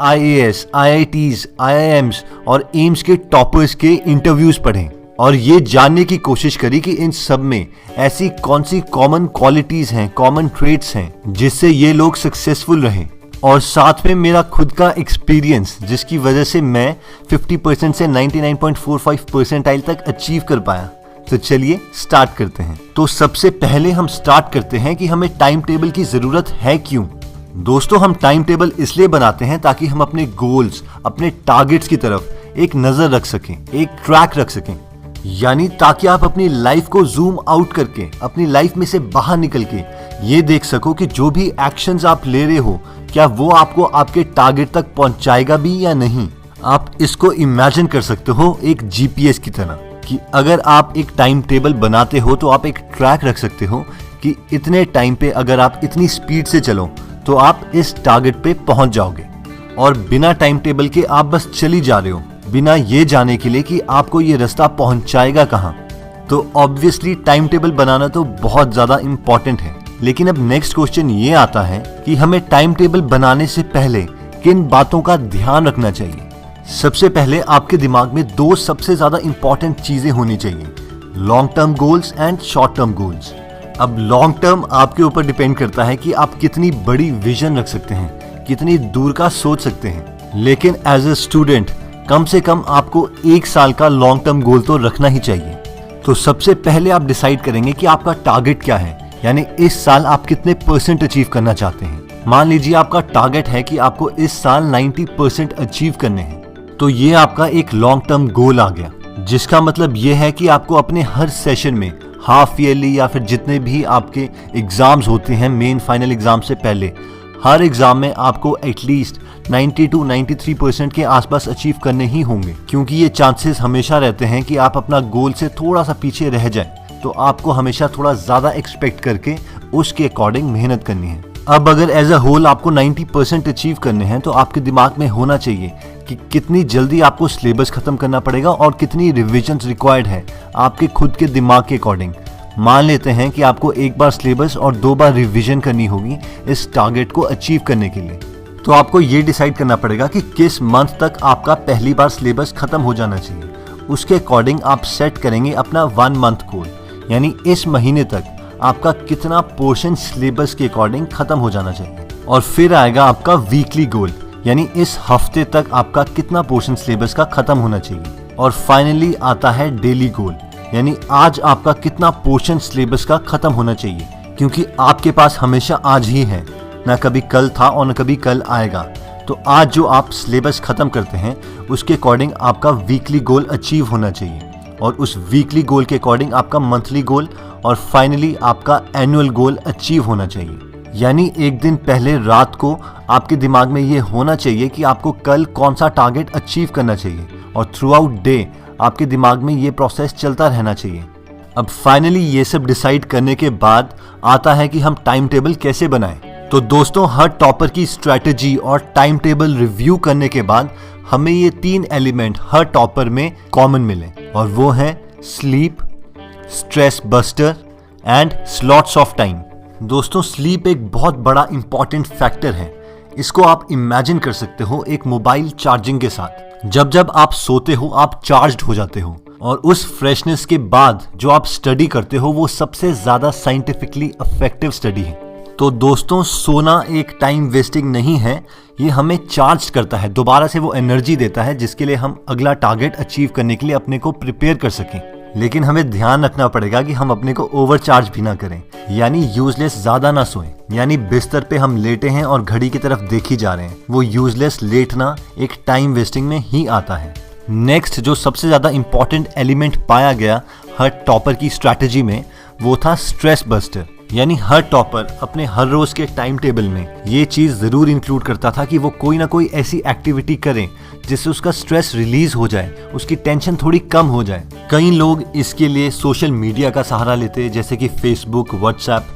IAS, IITs, IIMs और AIIMS के toppers के इंटरव्यूज पढ़ें और ये जानने की कोशिश करी कि इन सब में ऐसी कौन सी कॉमन क्वालिटीज हैं, कॉमन ट्रेट्स हैं जिससे ये लोग सक्सेसफुल रहें। और साथ में मेरा खुद का एक्सपीरियंस जिसकी वजह से मैं 50% से 99.45 परसेंटाइल तक अचीव कर पाया। तो चलिए स्टार्ट करते हैं। तो सबसे पहले हम स्टार्ट करते हैं कि हमें टाइम टेबल की जरूरत है क्यों। दोस्तों, हम टाइम टेबल इसलिए बनाते हैं ताकि हम अपने गोल्स, अपने टारगेट्स की तरफ एक नजर रख सकें, एक ट्रैक रख सकें। यानी ताकि आप अपनी लाइफ को जूम आउट करके, अपनी लाइफ में से बाहर निकल के ये देख सको कि जो भी एक्शंस आप ले रहे हो क्या वो आपको आपके टारगेट तक पहुंचाएगा भी या नहीं। आप इसको इमेजिन कर सकते हो एक GPS की तरह कि अगर आप एक टाइम टेबल बनाते हो तो आप एक ट्रैक रख सकते हो कि इतने टाइम पे अगर आप इतनी स्पीड से चलो तो आप इस टारगेट पे पहुंच जाओगे। और बिना टाइम टेबल के आप बस चली जा रहे हो, बिना ये जाने के लिए कि आपको ये रास्ता पहुंचाएगा कहाँ। तो ऑब्वियसली टाइम टेबल बनाना तो बहुत ज्यादा इंपॉर्टेंट है। लेकिन अब नेक्स्ट क्वेश्चन ये आता है कि हमें टाइम टेबल बनाने से पहले किन बातों का ध्यान रखना चाहिए। सबसे पहले आपके दिमाग में दो सबसे ज्यादा इंपॉर्टेंट चीजें होनी चाहिए, long term goals and short term goals. अब लॉन्ग टर्म आपके ऊपर डिपेंड करता है कि आप कितनी बड़ी विजन रख सकते हैं, कितनी दूर का सोच सकते हैं। लेकिन एज ए स्टूडेंट कम से कम आपको 1 साल का लॉन्ग टर्म गोल तो रखना ही चाहिए। तो सबसे पहले आप डिसाइड करेंगे कि आपका टारगेट क्या है, यानी इस साल आप कितने % अचीव करना चाहते हैं। मान लीजिए आपका टारगेट है कि आपको इस साल 90% अचीव करने हैं, तो ये आपका एक लॉन्ग टर्म गोल आ गया, जिसका मतलब ये है कि आपको अपने हर सेशन में, हाफ ईयरली या फिर जितने भी आपके एग्जाम्स होते हैं मेन फाइनल एग्जाम से पहले, हर एग्जाम में आपको एटलीस्ट 90 to 93% के आसपास अचीव करने ही होंगे। क्योंकि ये चांसेस हमेशा रहते हैं कि आप अपना गोल से थोड़ा सा पीछे रह जाए, तो आपको हमेशा थोड़ा ज्यादा एक्सपेक्ट करके उसके अकॉर्डिंग मेहनत करनी है। अब अगर एज अ होल आपको 90% अचीव करने हैं तो आपके दिमाग में होना चाहिए कि कितनी जल्दी आपको सिलेबस खत्म करना पड़ेगा और कितनी रिविजन्स रिक्वायर्ड है आपके खुद के दिमाग के अकॉर्डिंग। मान लेते हैं कि आपको 1 बार सिलेबस और 2 बार रिविजन करनी होगी इस टारगेट को अचीव करने के लिए। तो आपको ये डिसाइड करना पड़ेगा कि किस मंथ तक आपका पहली बार सिलेबस खत्म हो जाना चाहिए। उसके अकॉर्डिंग आप सेट करेंगे अपना 1 मंथ गोल, यानी इस महीने तक आपका कितना पोर्शन सिलेबस के अकॉर्डिंग खत्म हो जाना चाहिए। और फिर आएगा आपका वीकली गोल, यानी इस हफ्ते तक आपका कितना पोर्शन सिलेबस का खत्म होना चाहिए। और फाइनली आता है डेली गोल, यानी आज आपका कितना पोर्शन सिलेबस का खत्म होना चाहिए। क्योंकि आपके पास हमेशा आज ही है, ना कभी कल था और ना कभी कल आएगा। तो आज जो आप सिलेबस खत्म करते हैं उसके अकॉर्डिंग आपका वीकली गोल अचीव होना चाहिए, और उस वीकली गोल के अकॉर्डिंग आपका मंथली गोल और फाइनली आपका एनुअल गोल अचीव होना चाहिए। यानी एक दिन पहले रात को आपके दिमाग में ये होना चाहिए कि आपको कल कौन सा टारगेट अचीव करना चाहिए, और थ्रू आउट डे आपके दिमाग में ये प्रोसेस चलता रहना चाहिए। अब फाइनली ये सब डिसाइड करने के बाद आता है कि हम टाइम टेबल कैसे बनाएं। तो दोस्तों, हर टॉपर की स्ट्रेटेजी और टाइम टेबल रिव्यू करने के बाद हमें ये 3 एलिमेंट हर टॉपर में कॉमन मिले, और वो हैं sleep, stress buster and slots of time. दोस्तों, स्लीप एक बहुत बड़ा इंपॉर्टेंट फैक्टर है। इसको आप इमेजिन कर सकते हो एक मोबाइल चार्जिंग के साथ। जब जब आप सोते हो आप चार्ज्ड हो जाते हो, और उस फ्रेशनेस के बाद जो आप स्टडी करते हो वो सबसे ज्यादा साइंटिफिकली इफेक्टिव स्टडी है। तो दोस्तों, सोना एक टाइम वेस्टिंग नहीं है, ये हमें चार्ज करता है, दोबारा से वो एनर्जी देता है जिसके लिए हम अगला टारगेट अचीव करने के लिए अपने को प्रिपेयर कर सकें। लेकिन हमें ध्यान रखना पड़ेगा कि हम अपने को ओवरचार्ज भी ना करें, यानी यूजलेस ज्यादा ना सोएं। यानी बिस्तर पे हम लेटे हैं और घड़ी की तरफ देखी जा रहे हैं, वो यूजलेस लेटना एक टाइम वेस्टिंग में ही आता है। नेक्स्ट जो सबसे ज्यादा इंपॉर्टेंट एलिमेंट पाया गया हर टॉपर की स्ट्रैटेजी में, वो था स्ट्रेस बस्टर। यानी हर टॉपर अपने हर रोज के टाइम टेबल में ये चीज जरूर इंक्लूड करता था कि वो कोई ना कोई ऐसी एक्टिविटी करे जिससे उसका स्ट्रेस रिलीज हो जाए, उसकी टेंशन थोड़ी कम हो जाए। कई लोग इसके लिए सोशल मीडिया का सहारा लेते, जैसे कि फेसबुक, व्हाट्सएप,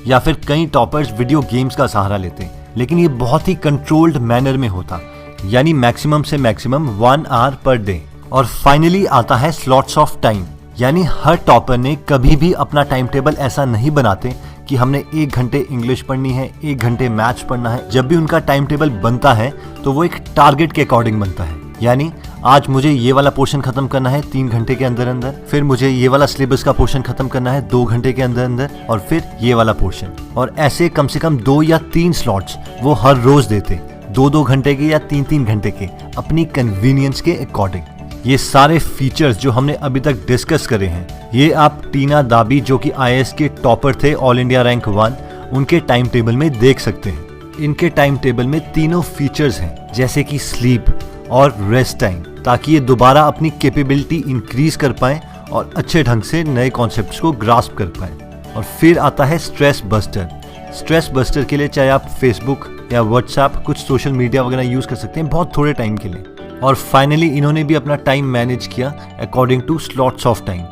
या फिर कई टॉपर्स वीडियो गेम्स का सहारा लेते, लेकिन ये बहुत ही कंट्रोल्ड मैनर में होता, यानी मैक्सिमम से मैक्सिमम 1 आवर पर डे। और फाइनली आता है स्लॉट्स ऑफ टाइम, यानी हर टॉपर ने कभी भी अपना टाइम टेबल ऐसा नहीं बनाते कि हमने 1 घंटे इंग्लिश पढ़नी है, 1 घंटे मैथ्स पढ़ना है। जब भी उनका टाइम टेबल बनता है तो वो एक टारगेट के अकॉर्डिंग बनता है, यानी आज मुझे ये वाला पोर्शन खत्म करना है 3 घंटे के अंदर अंदर, फिर मुझे ये वाला सिलेबस का पोर्शन खत्म करना है 2 घंटे के अंदर अंदर, और फिर ये वाला पोर्शन। और ऐसे कम से कम 2 या 3 स्लॉट्स वो हर रोज देते, 2-2 घंटे के या 3-3 घंटे के, अपनी कन्वीनियंस के अकॉर्डिंग। ये सारे फीचर्स जो हमने अभी तक डिस्कस करे हैं, ये आप टीना दाबी जो कि IAS के टॉपर थे, ऑल इंडिया रैंक 1, उनके टाइम टेबल में देख सकते हैं। इनके टाइम टेबल में तीनों फीचर्स हैं, जैसे कि स्लीप और रेस्ट टाइम, ताकि ये दोबारा अपनी कैपेबिलिटी इंक्रीज कर पाएं और अच्छे ढंग से नए कॉन्सेप्ट्स को ग्रास्प कर पाएं। और फिर आता है स्ट्रेस बस्टर। स्ट्रेस बस्टर के लिए चाहे आप फेसबुक या व्हाट्सएप, कुछ सोशल मीडिया वगैरह यूज कर सकते हैं बहुत थोड़े टाइम के लिए। और फाइनली इन्होंने भी अपना टाइम मैनेज किया according two slots of time,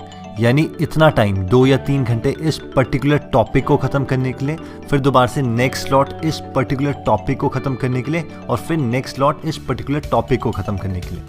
यानी इतना टाइम 2 या 3 घंटे इस पर्टिकुलर टॉपिक को खत्म करने के लिए, फिर दोबारा से नेक्स्ट स्लॉट इस पर्टिकुलर टॉपिक को खत्म करने के लिए, और फिर नेक्स्ट स्लॉट इस पर्टिकुलर टॉपिक को खत्म करने के लिए।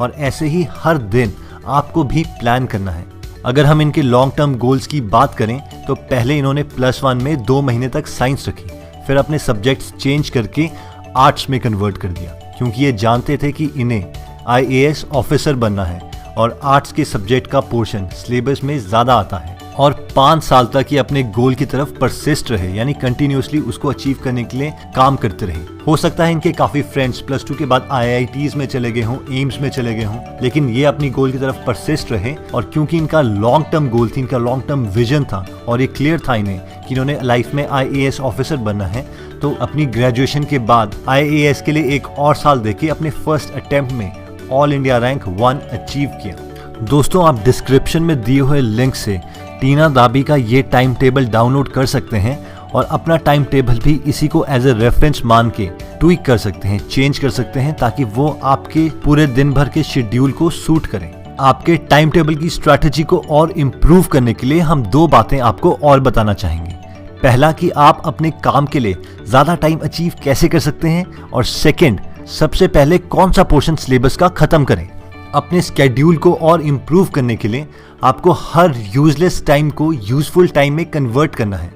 और ऐसे ही हर दिन आपको भी प्लान करना है। अगर हम इनके लॉन्ग टर्म गोल्स की बात करें तो पहले इन्होंने +1 में 2 महीने तक साइंस रखी, फिर अपने सब्जेक्ट्स चेंज करके आर्ट्स में कन्वर्ट कर दिया, क्योंकि ये जानते थे कि इन्हें IAS ऑफिसर बनना है और आर्ट्स के सब्जेक्ट का पोर्शन सिलेबस में ज़्यादा आता है। और 5 साल तक ये अपने गोल की तरफ परसिस्ट रहे, यानी कंटिन्यूसली उसको अचीव करने के लिए काम करते रहे। हो सकता है इनके काफ़ी फ्रेंड्स +2 के बाद IITs में चले गए हों, एम्स में चले गए हों, लेकिन ये अपनी गोल की तरफ परसिस्ट रहे। और क्योंकि इनका लॉन्ग टर्म गोल थी, इनका लॉन्ग टर्म विजन था और ये क्लियर था इन्हें कि इन्होंने लाइफ में IAS ऑफिसर बनना है, तो अपनी ग्रेजुएशन के बाद IAS के लिए 1 और साल देके अपने फर्स्ट अटेम्प्ट में ऑल इंडिया रैंक 1 अचीव किया। दोस्तों, आप डिस्क्रिप्शन में दिए हुए लिंक से टीना दाबी का ये टाइम टेबल डाउनलोड कर सकते हैं और अपना टाइम टेबल भी इसी को एज ए रेफरेंस मान के ट्वीक कर सकते हैं, चेंज कर सकते हैं, ताकि वो आपके पूरे दिन भर के शेड्यूल को सूट करें। आपके टाइम टेबल की स्ट्रैटेजी को और इम्प्रूव करने के लिए हम 2 बातें आपको और बताना चाहेंगे। पहला कि आप अपने काम के लिए ज़्यादा टाइम अचीव कैसे कर सकते हैं, और सेकेंड, सबसे पहले कौन सा पोर्शन सिलेबस का खत्म करें। अपने स्केड्यूल को और इम्प्रूव करने के लिए आपको हर यूजलेस टाइम को यूजफुल टाइम में कन्वर्ट करना है।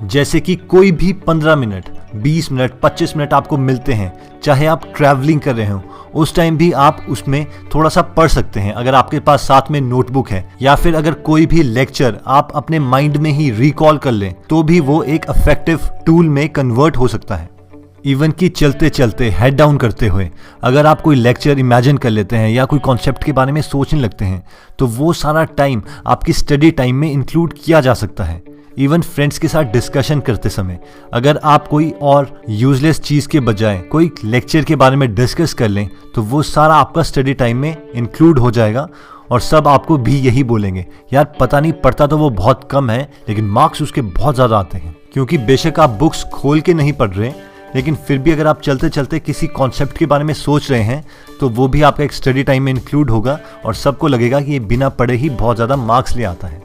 जैसे कि कोई भी 15 मिनट, 20 मिनट, 25 मिनट आपको मिलते हैं, चाहे आप ट्रैवलिंग कर रहे हो, उस टाइम भी आप उसमें थोड़ा सा पढ़ सकते हैं अगर आपके पास साथ में नोटबुक है, या फिर अगर कोई भी लेक्चर आप अपने माइंड में ही रिकॉल कर लें तो भी वो एक इफेक्टिव टूल में कन्वर्ट हो सकता है। इवन कि चलते चलते हेड डाउन करते हुए अगर आप कोई लेक्चर इमेजिन कर लेते हैं या कोई कॉन्सेप्ट के बारे में सोचने लगते हैं, तो वो सारा टाइम आपकी स्टडी टाइम में इंक्लूड किया जा सकता है। इवन फ्रेंड्स के साथ डिस्कशन करते समय अगर आप कोई और यूजलेस चीज़ के बजाय कोई लेक्चर के बारे में डिस्कस कर लें, तो वो सारा आपका स्टडी टाइम में इंक्लूड हो जाएगा। और सब आपको भी यही बोलेंगे, यार पता नहीं, पढ़ता तो वो बहुत कम है लेकिन मार्क्स उसके बहुत ज़्यादा आते हैं। क्योंकि बेशक आप बुक्स खोल के नहीं पढ़ रहे, लेकिन फिर भी अगर आप चलते चलते किसी कॉन्सेप्ट के बारे में सोच रहे हैं, तो वो भी आपका एक स्टडी टाइम में इंक्लूड होगा और सबको लगेगा कि ये बिना पढ़े ही बहुत ज़्यादा मार्क्स ले आता है।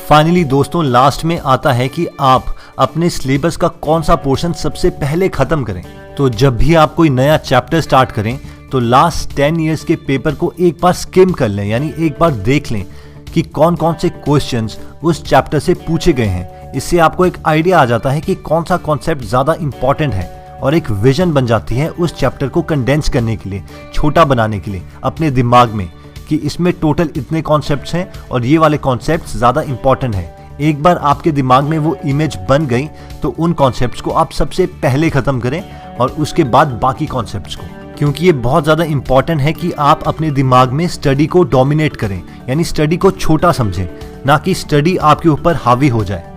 फाइनली दोस्तों, लास्ट में आता है कि आप अपने सिलेबस का कौन सा पोर्शन सबसे पहले खत्म करें। तो जब भी आप कोई नया चैप्टर स्टार्ट करें तो लास्ट 10 ईयर्स के पेपर को एक बार स्किम कर लें, यानी एक बार देख लें कि कौन कौन से क्वेश्चंस उस चैप्टर से पूछे गए हैं। इससे आपको एक आइडिया आ जाता है कि कौन सा कॉन्सेप्ट ज़्यादा इंपॉर्टेंट है, और एक विजन बन जाती है उस चैप्टर को कंडेंस करने के लिए, छोटा बनाने के लिए अपने दिमाग में, कि इसमें टोटल इतने कॉन्सेप्ट्स हैं और ये वाले कॉन्सेप्ट्स ज़्यादा इंपॉर्टेंट हैं। एक बार आपके दिमाग में वो इमेज बन गई तो उन कॉन्सेप्ट्स को आप सबसे पहले ख़त्म करें और उसके बाद बाकी कॉन्सेप्ट्स को, क्योंकि ये बहुत ज़्यादा इंपॉर्टेंट है कि आप अपने दिमाग में स्टडी को डोमिनेट करें, यानी स्टडी को छोटा समझें, ना कि स्टडी आपके ऊपर हावी हो जाए।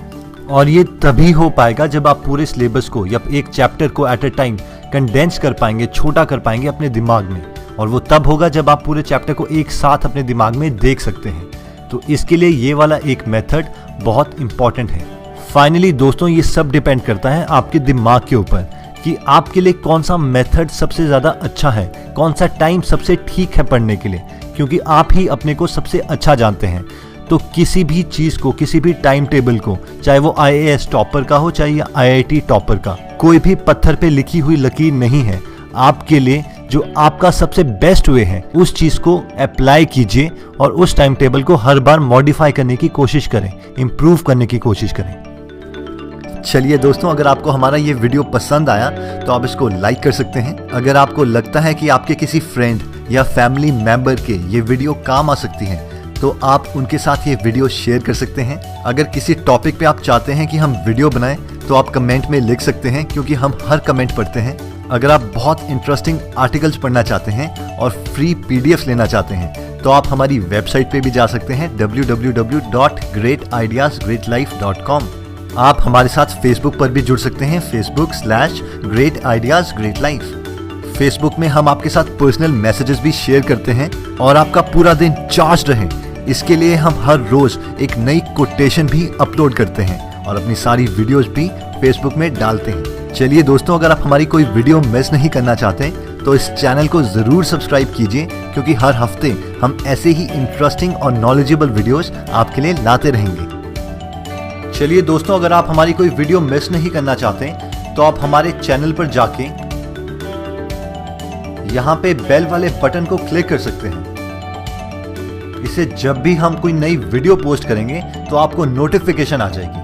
और ये तभी हो पाएगा जब आप पूरे सिलेबस को या एक चैप्टर को एट अ टाइम कंडेंस कर पाएंगे, छोटा कर पाएंगे अपने दिमाग में, और वो तब होगा जब आप पूरे चैप्टर को एक साथ अपने दिमाग में देख सकते हैं। तो इसके लिए ये वाला एक मेथड बहुत इंपॉर्टेंट है। फाइनली दोस्तों, ये सब डिपेंड करता है आपके दिमाग के ऊपर कि आपके लिए कौन सा मेथड सबसे ज़्यादा अच्छा है, कौन सा टाइम सबसे ठीक है पढ़ने के लिए, क्योंकि आप ही अपने को सबसे अच्छा जानते हैं। तो किसी भी चीज़ को, किसी भी टाइम टेबल को, चाहे वो IAS टॉपर का हो चाहे IIT टॉपर का, कोई भी पत्थर पे लिखी हुई लकीर नहीं है। आपके लिए जो आपका सबसे बेस्ट वे है उस चीज़ को अप्लाई कीजिए और उस टाइम टेबल को हर बार मॉडिफाई करने की कोशिश करें, इम्प्रूव करने की कोशिश करें। चलिए दोस्तों, अगर आपको हमारा ये वीडियो पसंद आया तो आप इसको लाइक कर सकते हैं। अगर आपको लगता है कि आपके किसी फ्रेंड या फैमिली मेंबर के ये वीडियो काम आ सकती है तो आप उनके साथ ये वीडियो शेयर कर सकते हैं। अगर किसी टॉपिक पे आप चाहते हैं कि हम वीडियो बनाएं तो आप कमेंट में लिख सकते हैं, क्योंकि हम हर कमेंट पढ़ते हैं। अगर आप बहुत इंटरेस्टिंग आर्टिकल्स पढ़ना चाहते हैं और फ्री पीडीएफ लेना चाहते हैं तो आप हमारी वेबसाइट पे भी जा सकते हैं www.greatideasgreatlife.com। आप हमारे साथ फेसबुक पर भी जुड़ सकते हैं, facebook/greatideasgreatlife। फेसबुक में हम आपके साथ पर्सनल मैसेजेस भी शेयर करते हैं और आपका पूरा दिन चार्ज रहे इसके लिए हम हर रोज एक नई कोटेशन भी अपलोड करते हैं और अपनी सारी वीडियोस भी फेसबुक में डालते हैं। चलिए दोस्तों, अगर आप हमारी कोई वीडियो मिस नहीं करना चाहते तो इस चैनल को जरूर सब्सक्राइब कीजिए, क्योंकि हर हफ्ते हम ऐसे ही इंटरेस्टिंग और नॉलेजेबल वीडियोस आपके लिए लाते रहेंगे। चलिए दोस्तों, अगर आप हमारी कोई वीडियो मिस नहीं करना चाहते तो आप हमारे चैनल पर जाके यहाँ पे बेल वाले बटन को क्लिक कर सकते हैं। इससे जब भी हम कोई नई वीडियो पोस्ट करेंगे तो आपको नोटिफिकेशन आ जाएगी।